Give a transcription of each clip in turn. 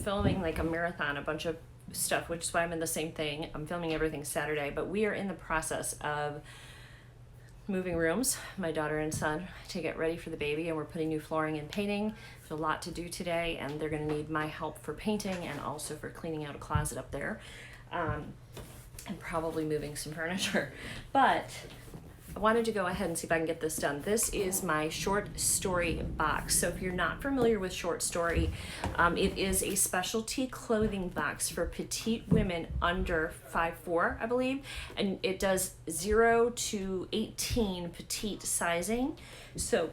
filming like a marathon, a bunch of stuff, which is why I'm in the same thing. I'm filming everything Saturday, but we are in the process of moving rooms, my daughter and son, to get ready for the baby, and we're putting new flooring and painting. There's a lot to do today, and they're going to need my help for painting and also for cleaning out a closet up there, and probably moving some furniture. But I wanted to go ahead and see if I can get this done. This is my short story box. So if you're not familiar with short story, it is a specialty clothing box for petite women under 5'4", I believe. And it does 0 to 18 petite sizing. So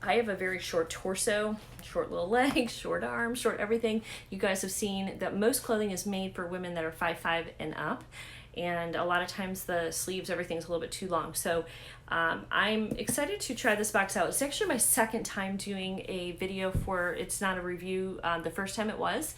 I have a very short torso, short little legs, short arms, short everything. You guys have seen that most clothing is made for women that are 5'5" and up. And a lot of times the sleeves, everything's a little bit too long. So I'm excited to try this box out. It's actually my second time doing a video for, it's not a review, the first time it was.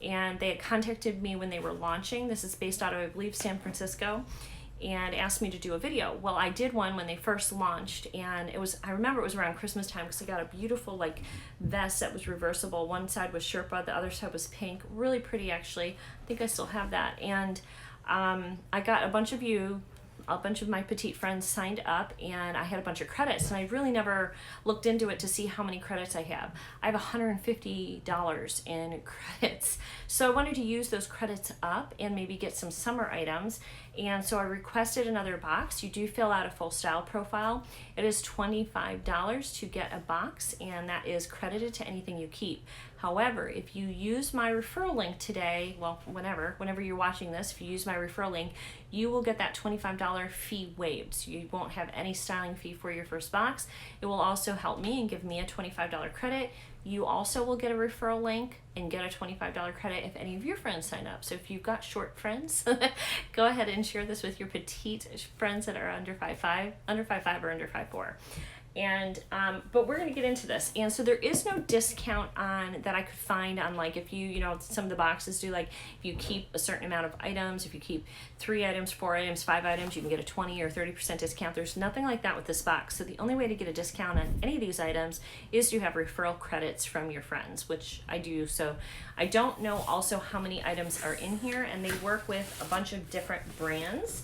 And they had contacted me when they were launching. This is based out of, I believe, San Francisco, and asked me to do a video. Well, I did one when they first launched, and it was, I remember it was around Christmas time, because I got a beautiful like vest that was reversible. One side was Sherpa, the other side was pink. Really pretty, actually. I think I still have that. And I got a bunch of my petite friends signed up, and I had a bunch of credits, and I really never looked into it to see how many credits I have. I have $150 in credits. So I wanted to use those credits up and maybe get some summer items. And so I requested another box. You do fill out a full style profile. It is $25 to get a box, and that is credited to anything you keep. However, if you use my referral link today, well, whenever you're watching this, if you use my referral link, you will get that $25 fee waived. So you won't have any styling fee for your first box. It will also help me and give me a $25 credit. You also will get a referral link and get a $25 credit if any of your friends sign up. So if you've got short friends, go ahead and share this with your petite friends that are under 5'5", or under 5'4". And but we're going to get into this. And so there is no discount on that I could find on, like, if you know, some of the boxes do, like, if you keep a certain amount of items, if you keep 3 items, 4 items, 5 items, you can get a 20 or 30% discount. There's nothing like that with this box. So the only way to get a discount on any of these items is to have referral credits from your friends, which I do. So I don't know also how many items are in here, and they work with a bunch of different brands.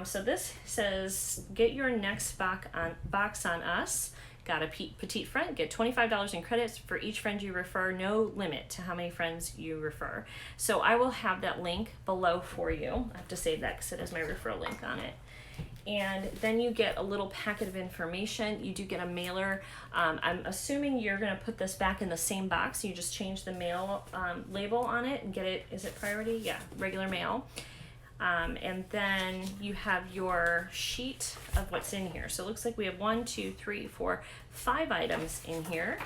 So this says, get your next box on us. Got a petite friend, get $25 in credits for each friend you refer, no limit to how many friends you refer. So I will have that link below for you. I have to save that because it has my referral link on it. And then you get a little packet of information. You do get a mailer. I'm assuming you're going to put this back in the same box. You just change the mail label on it and get it, is it priority? Yeah, regular mail. And then you have your sheet of what's in here. So it looks like we have 1, 2, 3, 4, 5 items in here,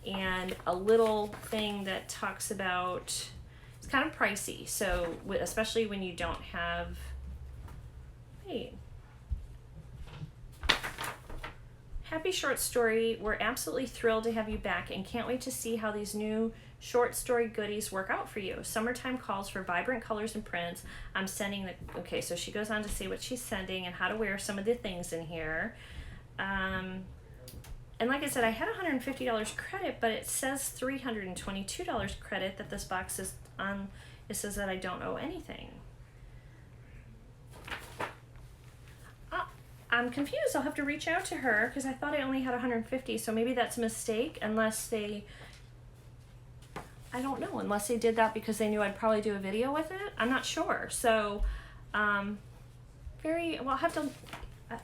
and a little thing that talks about, it's kind of pricey. So especially when you don't have, wait. Happy short story. We're absolutely thrilled to have you back and can't wait to see how these new short story goodies work out for you. Summertime calls for vibrant colors and prints. I'm sending the, okay, so she goes on to say what she's sending and how to wear some of the things in here. And like I said, I had $150 credit, but it says $322 credit that this box is on. It says that I don't owe anything. I'm confused. I'll have to reach out to her because I thought I only had 150, so maybe that's a mistake, unless they, I don't know, unless they did that because they knew I'd probably do a video with it. I'm not sure. So, well, I'll have to,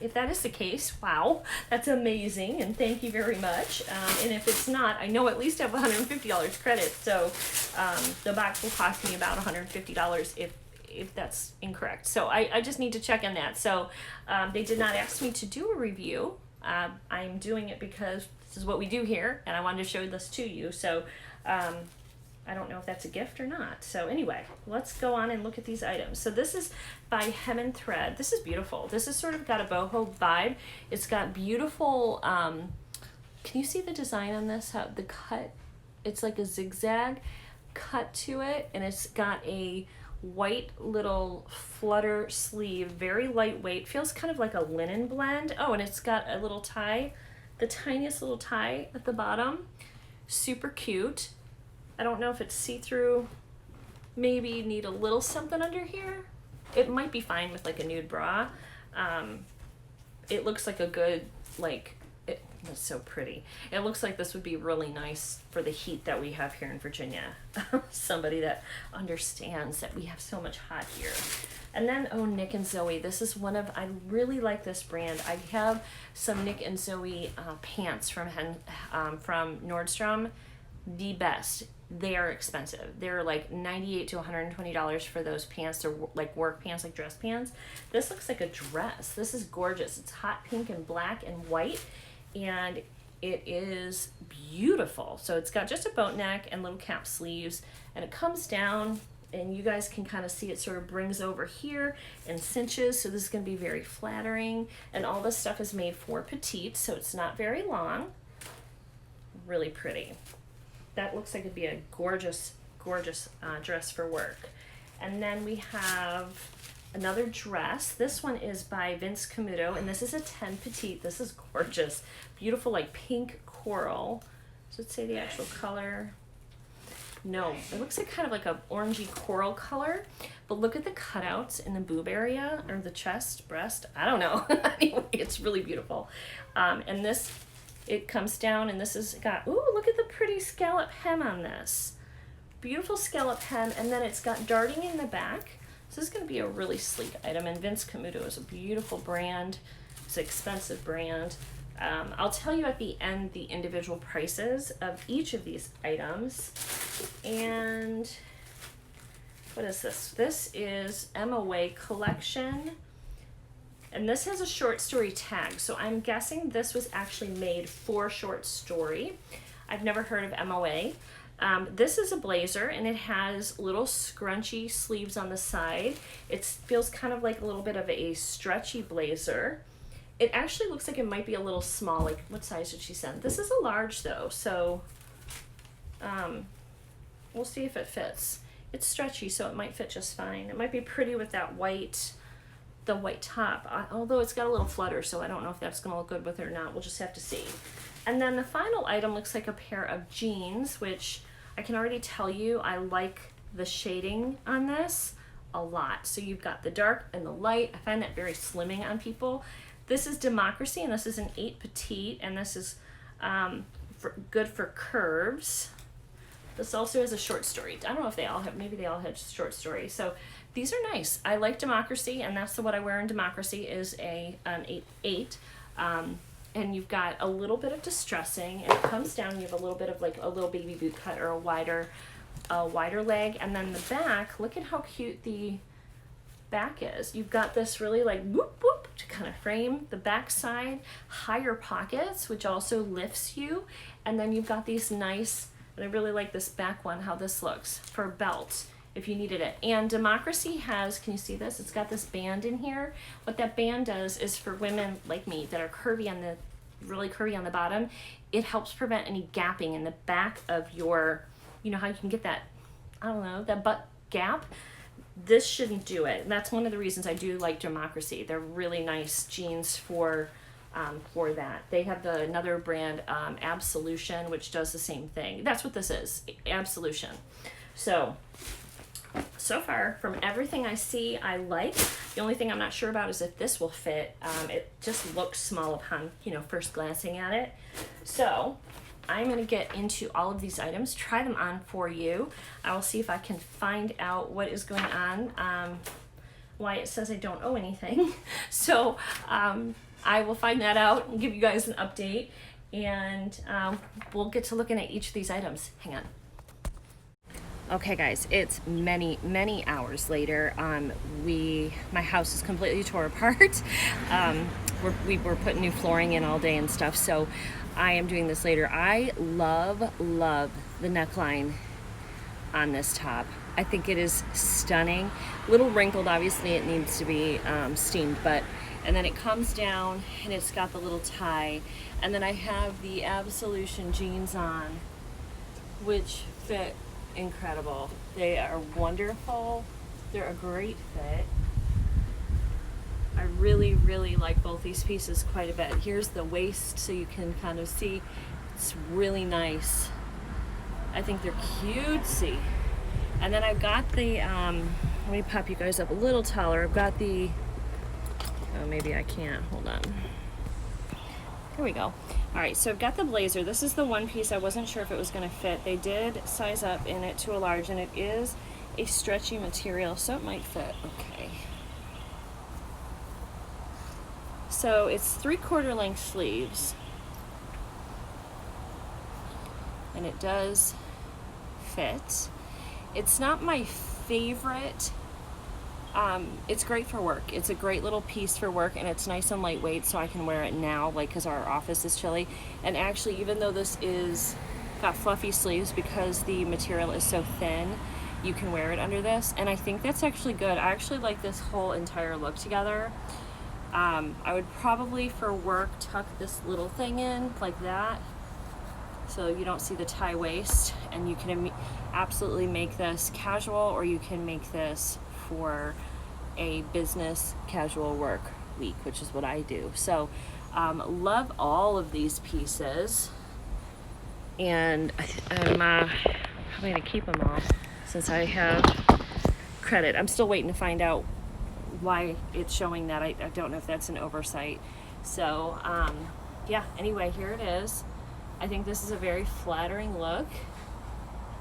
if that is the case, wow, that's amazing, and thank you very much. And if it's not, I know at least I have $150 credit, so the box will cost me about $150 if that's incorrect. So I just need to check on that. So they did not ask me to do a review. I'm doing it because this is what we do here, and I wanted to show this to you. So I don't know if that's a gift or not. So anyway, let's go on and look at these items. So this is by Hem and Thread. This is beautiful. This has sort of got a boho vibe. It's got beautiful, can you see the design on this? How the cut, it's like a zigzag cut to it, and it's got a white little flutter sleeve, very lightweight, feels kind of like a linen blend. Oh, and it's got a little tie, the tiniest little tie at the bottom. Super cute. I don't know if it's see-through. maybe need a little something under here. It might be fine with like a nude bra. It looks like a good, like, it's so pretty. It looks like this would be really nice for the heat that we have here in Virginia. Somebody that understands that we have so much hot here. And then, oh, Nick and Zoe. This is one of, I really like this brand. I have some Nick and Zoe pants from Nordstrom. The best. They are expensive. They're like $98 to $120 for those pants. They're like work pants, like dress pants. This looks like a dress. This is gorgeous. It's hot pink and black and white, and it is beautiful. So it's got just a boat neck and little cap sleeves, and it comes down, and you guys can kind of see it sort of brings over here and cinches. So this is going to be very flattering, and all this stuff is made for petite, so it's not very long. Really pretty. That looks like it'd be a gorgeous, gorgeous dress for work. And then we have another dress. This one is by Vince Camuto, and this is a 10 petite. This is gorgeous. Beautiful, like pink coral. Does it say the actual color? No, it looks like kind of like a orangey coral color, but look at the cutouts in the boob area, or the chest, breast, I don't know. Anyway, it's really beautiful. And this, it comes down, and this has got, ooh, look at the pretty scallop hem on this. Beautiful scallop hem, and then it's got darting in the back. So this is going to be a really sleek item, and Vince Camuto is a beautiful brand. It's an expensive brand. I'll tell you at the end the individual prices of each of these items. And what is this? This is MOA Collection. And this has a short story tag, so I'm guessing this was actually made for short story. I've never heard of MOA. This is a blazer, and it has little scrunchy sleeves on the side. It feels kind of like a little bit of a stretchy blazer. It actually looks like it might be a little small. Like, what size did she send? This is a large though, so we'll see if it fits. It's stretchy, so it might fit just fine. It might be pretty with that the white top, although it's got a little flutter, so I don't know if that's gonna look good with it or not. We'll just have to see. And then the final item looks like a pair of jeans, which I can already tell you I like the shading on this a lot. So you've got the dark and the light. I find that very slimming on people. This is Democracy, and this is an 8 petite, and this is good for curves. This also has a short story. I don't know if they all have, maybe they all had short story. So these are nice. I like Democracy, and that's what I wear in Democracy is an 8. And you've got a little bit of distressing, and it comes down, you have a little bit of like a little baby boot cut or a wider leg. And then the back, look at how cute the back is. You've got this really like whoop whoop to kind of frame the back side, higher pockets, which also lifts you. And then you've got these nice, and I really like this back one, how this looks for a belt if you needed it. And Democracy has, can you see this? It's got this band in here. What that band does is for women like me that are curvy on the, really curvy on the bottom, it helps prevent any gapping in the back of your, you know how you can get that, I don't know, that butt gap? This shouldn't do it. And that's one of the reasons I do like Democracy. They're really nice jeans for that. They have another brand, Absolution, which does the same thing. That's what this is, Absolution. So far, from everything I see, I like. The only thing I'm not sure about is if this will fit. It just looks small upon, first glancing at it. So I'm going to get into all of these items, try them on for you. I will see if I can find out what is going on, why it says I don't owe anything. So I will find that out and give you guys an update, and we'll get to looking at each of these items. Hang on. Okay guys, it's many hours later. My house is completely tore apart. We're putting new flooring in all day and stuff, so I am doing this later. I love the neckline on this top. I think it is stunning. A little wrinkled, obviously it needs to be steamed, and then it comes down and it's got the little tie, and then I have the Absolution jeans on, which fit incredible. They are wonderful. They're a great fit. I really like both these pieces quite a bit. Here's the waist, so you can kind of see. It's really nice. I think they're cutesy. And then I've got the, let me pop you guys up a little taller. I've got the, oh, maybe I can't, hold on. There we go. All right, so I've got the blazer. This is the one piece I wasn't sure if it was gonna fit. They did size up in it to a large, and it is a stretchy material, so it might fit, okay. So it's 3/4 length sleeves. And it does fit. It's not my favorite. It's great for work. It's a great little piece for work, and it's nice and lightweight, so I can wear it now, like, because our office is chilly. And actually, even though this is got fluffy sleeves, because the material is so thin, you can wear it under this, and I think that's actually good. I actually like this whole entire look together. I would probably, for work, tuck this little thing in like that, so you don't see the tie waist, and you can absolutely make this casual, or you can make this for a business casual work week, which is what I do. So love all of these pieces, and I'm probably gonna keep them all since I have credit. I'm still waiting to find out why it's showing that. I don't know if that's an oversight. So yeah, anyway, here it is. I think this is a very flattering look,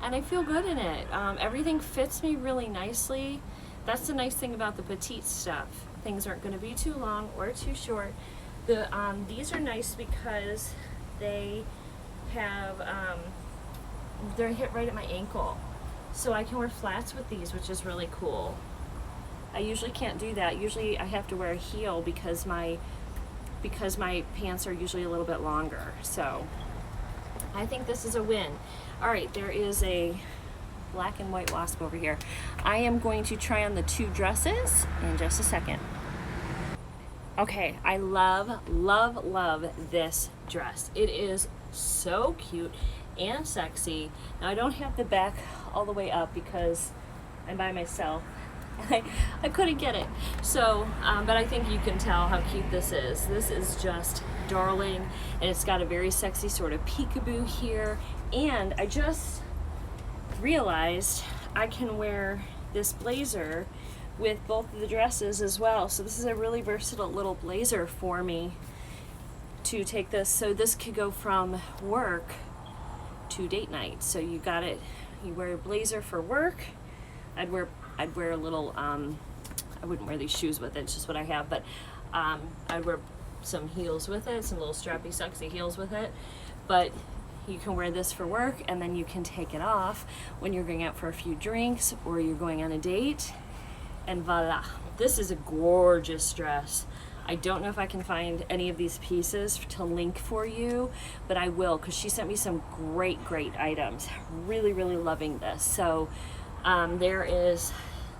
and I feel good in it. Everything fits me really nicely. That's the nice thing about the petite stuff. Things aren't going to be too long or too short. These are nice because they have, they're hit right at my ankle. So I can wear flats with these, which is really cool. I usually can't do that. Usually I have to wear a heel because my pants are usually a little bit longer. So I think this is a win. All right, there is a black and white wasp over here. I am going to try on the two dresses in just a second. Okay, I love, love, love this dress. It is so cute and sexy. Now I don't have the back all the way up because I'm by myself. I couldn't get it. So, but I think you can tell how cute this is. This is just darling, and it's got a very sexy sort of peekaboo here. And I just realized I can wear this blazer with both of the dresses as well. So this is a really versatile little blazer for me to take this. So this could go from work to date night. So you got it, you wear a blazer for work. I'd wear a little, I wouldn't wear these shoes with it, it's just what I have, but I'd wear some heels with it, some little strappy, sexy heels with it. But you can wear this for work, and then you can take it off when you're going out for a few drinks or you're going on a date, and voila. This is a gorgeous dress. I don't know if I can find any of these pieces to link for you, but I will, because she sent me some great items. Really, really loving this. So there is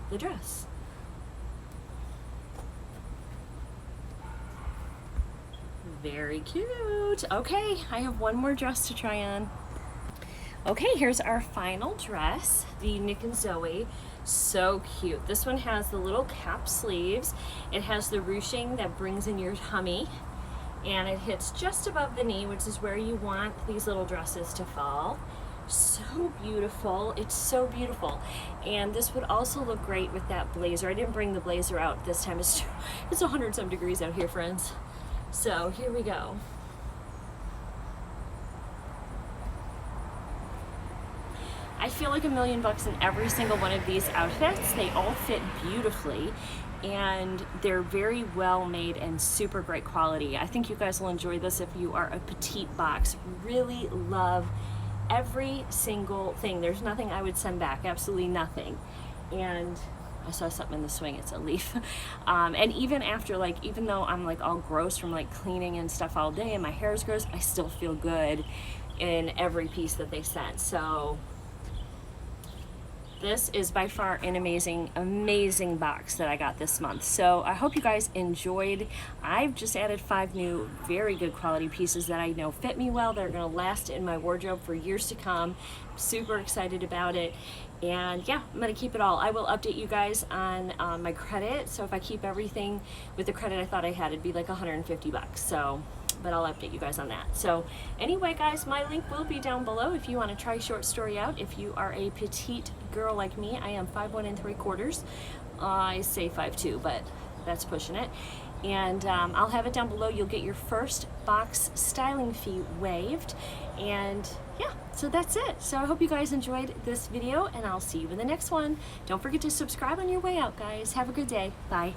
the dress. Very cute. Okay, I have one more dress to try on. Okay, here's our final dress, the Mckenzie. So cute. This one has the little cap sleeves. It has the ruching that brings in your tummy, and it hits just above the knee, which is where you want these little dresses to fall. So beautiful. It's so beautiful. And this would also look great with that blazer. I didn't bring the blazer out this time. It's 100-some degrees out here, friends. So here we go. I feel like $1,000,000 in every single one of these outfits. They all fit beautifully, and they're very well made and super great quality. I think you guys will enjoy this if you are a petite box. Really love every single thing. There's nothing I would send back, absolutely nothing. And I saw something in the swing, it's a leaf. And even after, like, even though I'm like all gross from like cleaning and stuff all day and my hair is gross, I still feel good in every piece that they sent. So this is by far an amazing box that I got this month. So I hope you guys enjoyed. I've just added 5 new, very good quality pieces that I know fit me well. They're gonna last in my wardrobe for years to come. I'm super excited about it. And yeah, I'm gonna keep it all. I will update you guys on my credit. So if I keep everything with the credit I thought I had, it'd be like $150. So but I'll update you guys on that. So anyway, guys, my link will be down below if you want to try short story out. If you are a petite girl like me, I am 5'1 3/4. I say 5'2", but that's pushing it. And I'll have it down below. You'll get your first box styling fee waived. And yeah, so that's it. So I hope you guys enjoyed this video, and I'll see you in the next one. Don't forget to subscribe on your way out, guys. Have a good day. Bye.